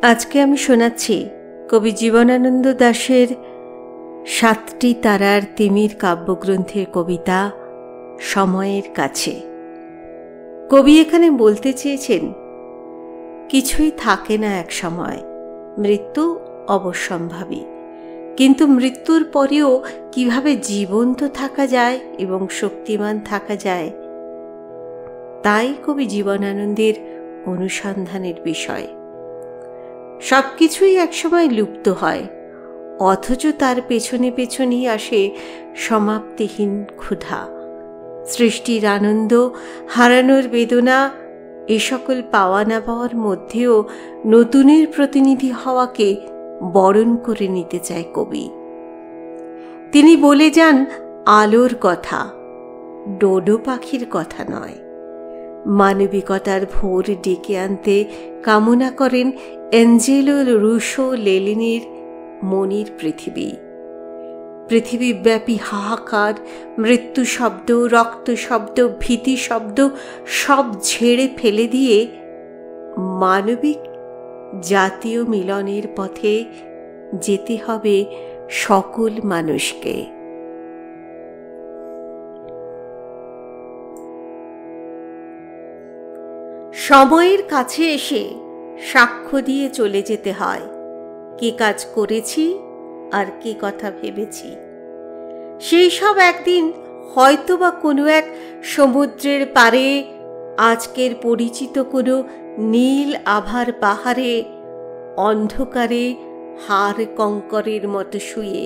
আজকে আমি শোনাচ্ছি কবি জীবনানন্দ দাশের ৭টি তারার তিমির কাব্যগ্রন্থের কবিতা সময়ের কাছে। কবি এখানে বলতে চেয়েছেন, কিছুই থাকে না এক সময়, মৃত্যু অবশ্যম্ভাবী, কিন্তু মৃত্যুর পরেও কিভাবে জীবন্ত থাকা যায় এবং শক্তিমান থাকা যায়, তাই কবি জীবনানন্দের অনুসন্ধানের বিষয়। সবকিছুই একসময় লুপ্ত হয়, অথচ তার পেছনে পেছনেই আসে সমাপ্তিহীন ক্ষুধা। সৃষ্টির আনন্দ, হারানোর বেদনা, এ সকল পাওয়া না পাওয়ার মধ্যেও নতুনের প্রতিনিধি হওয়াকে বরণ করে নিতে চায় কবি। তিনি বলে যান আলোর কথা, ডোডো পাখির কথা নয়। মানবিকতার ভোর ডেকে আনতে কামনা করেন অ্যাঞ্জেলো রুসো লেলিনির মনির পৃথিবী। পৃথিবীব্যাপী হাহাকার, মৃত্যু শব্দ, রক্ত শব্দ, ভীতি শব্দ সব ঝেড়ে ফেলে দিয়ে মানবিক জাতীয় মিলনের পথে যেতে হবে সকল মানুষকে। সময়ের কাছে এসে সাক্ষ্য দিয়ে চলে যেতে হয় কি কাজ করেছি আর কি কথা ভেবেছি। সেই সব একদিন হয়তোবা কোনো এক সমুদ্রের পারে, আজকের পরিচিত কোনো নীল আভার পাহাড়ে, অন্ধকারে হাড় কঙ্করের মতো শুয়ে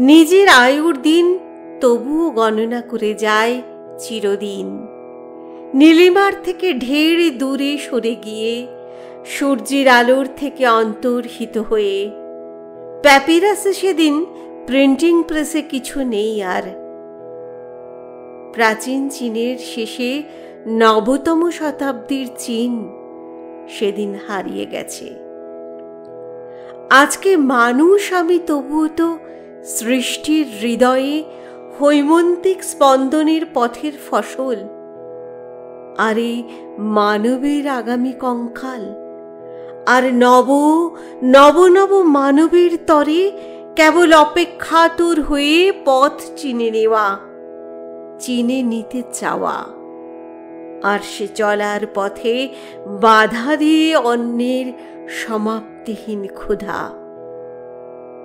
নিজের আয়ুর দিন তবুও গণনা করে যায় চিরদিন। নীলিমার থেকে ঢের দূরে সরে গিয়ে, সূর্যের আলোর থেকে অন্তর্হিত হয়ে। প্যাপিরাসে সেদিন প্রিন্টিং প্রেসে কিছু নেই আর। প্রাচীন চীনের শেষে নবতম শতাব্দীর চীন সেদিন হারিয়ে গেছে। আজকে মানুষ আমি, তবুও তো সৃষ্টির হৃদয়ে হৈমন্তিক স্পন্দনের পথের ফসল। আর এই মানবের আগামী কঙ্কাল, আর নব নব নব মানবের তরে কেবল অপেক্ষাতুর হয়ে পথ চিনে নেওয়া, চিনে নিতে চাওয়া। আর সে চলার পথে বাধা দিয়ে অন্যের সমাপ্তিহীন ক্ষুধা।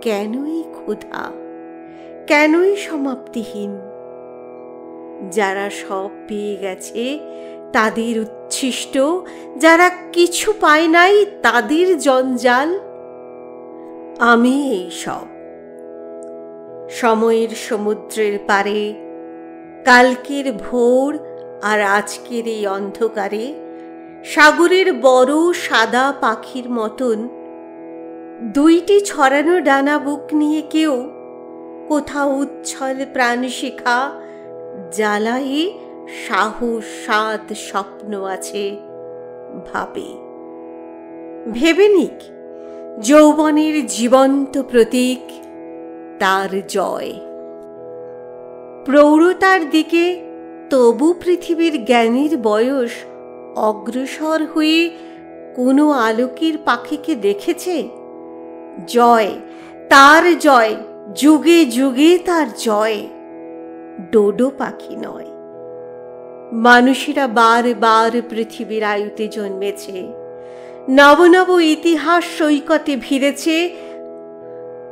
কেনই ক্ষুধা, কেনই সমাপ্তিহীন? যারা সব পেয়ে গেছে তাদের উচ্ছিষ্ট, যারা কিছু পায় নাই তাদের জঞ্জাল। আমি এই সব সময়ের সমুদ্রের পারে, কালকের ভোর আর আজকের এই অন্ধকারে, সাগরের বড় সাদা পাখির মতন দুইটি ছড়ানো ডানা বুক নিয়ে কেউ কোথাও উচ্ছল প্রাণশিখা জ্বালায় সাহস, সাদ, স্বপ্ন আছে ভাবে। ভেবে নিক যৌবনের জীবন্ত প্রতীক তার জয়। প্রৌঢ়তার দিকে তবু পৃথিবীর জ্ঞানীর বয়স অগ্রসর হয়ে কোনো আলোকের পাখিকে দেখেছে? জয়, তার জয়, যুগে যুগে তার জয়, ডোডো পাখি নয়। মানুষেরা বারবার পৃথিবীর আয়ুতে জন্মেছে, নব নব ইতিহাস সৈকতে ভিড়েছে,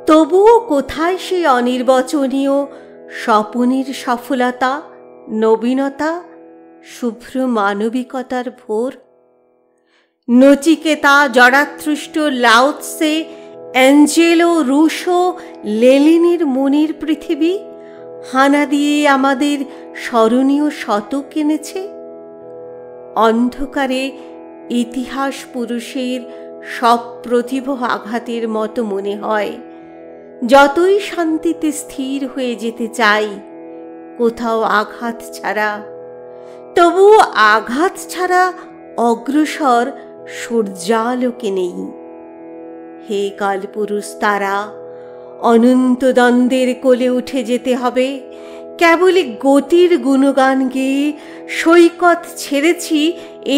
তবুও কোথায় সেই অনির্বচনীয় স্বপনের সফলতা, নবীনতা, শুভ্র মানবিকতার ভোর? নচিকেতা, জরাথৃষ্ট, লাওৎসে, অ্যাঞ্জেলো রুসো লেলিনির মনির পৃথিবী হানা দিয়ে আমাদের স্মরণীয় শতক এনেছে। অন্ধকারে ইতিহাস পুরুষের সব প্রতিভ আঘাতের মতো মনে হয়। যতই শান্তিতে স্থির হয়ে যেতে চাই, কোথাও আঘাত ছাড়া, তবুও আঘাত ছাড়া অগ্রসর সূর্যালোকে নেই। হে কালপুরুষ তারা, অনন্ত দ্বন্দ্বের কোলে উঠে যেতে হবে। কেবলই গতির গুণগান গেয়ে সৈকত ছেড়েছি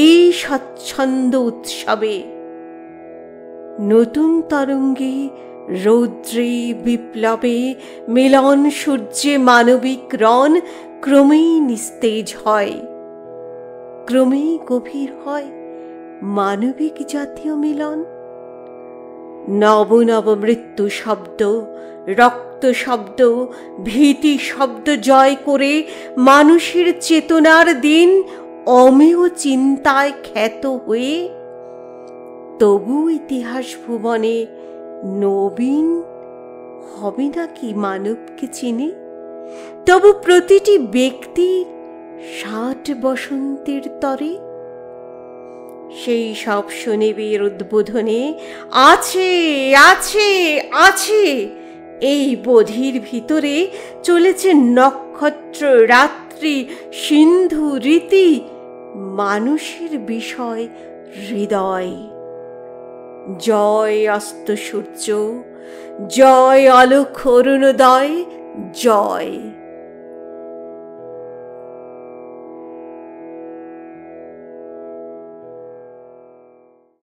এই স্বচ্ছন্দ উৎসবে। নতুন তরঙ্গে, রৌদ্রে, বিপ্লবে, মিলন সূর্যে মানবিক রণ ক্রমেই নিস্তেজ হয়, ক্রমেই গভীর হয় মানবিক জাতীয় মিলন। নব নব মৃত্যু শব্দ, রক্ত শব্দ, ভীতি শব্দ জয় করে মানুষের চেতনার দিন অমেয় চিন্তায় খ্যাত হয়ে তবু ইতিহাস ভুবনে নবীন হবে নাকি মানবকে চিনে? তবু প্রতিটি ব্যক্তির ৬০ বসন্তের তরে সেই সব শনিবের উদ্বোধনে আছে আছে আছে এই বোধির ভিতরে চলেছে নক্ষত্র, রাত্রি, সিন্ধু, রীতি, মানুষের বিষয় হৃদয়। জয় অস্ত সূর্য, জয় অলোক অরুণোদয়, জয়।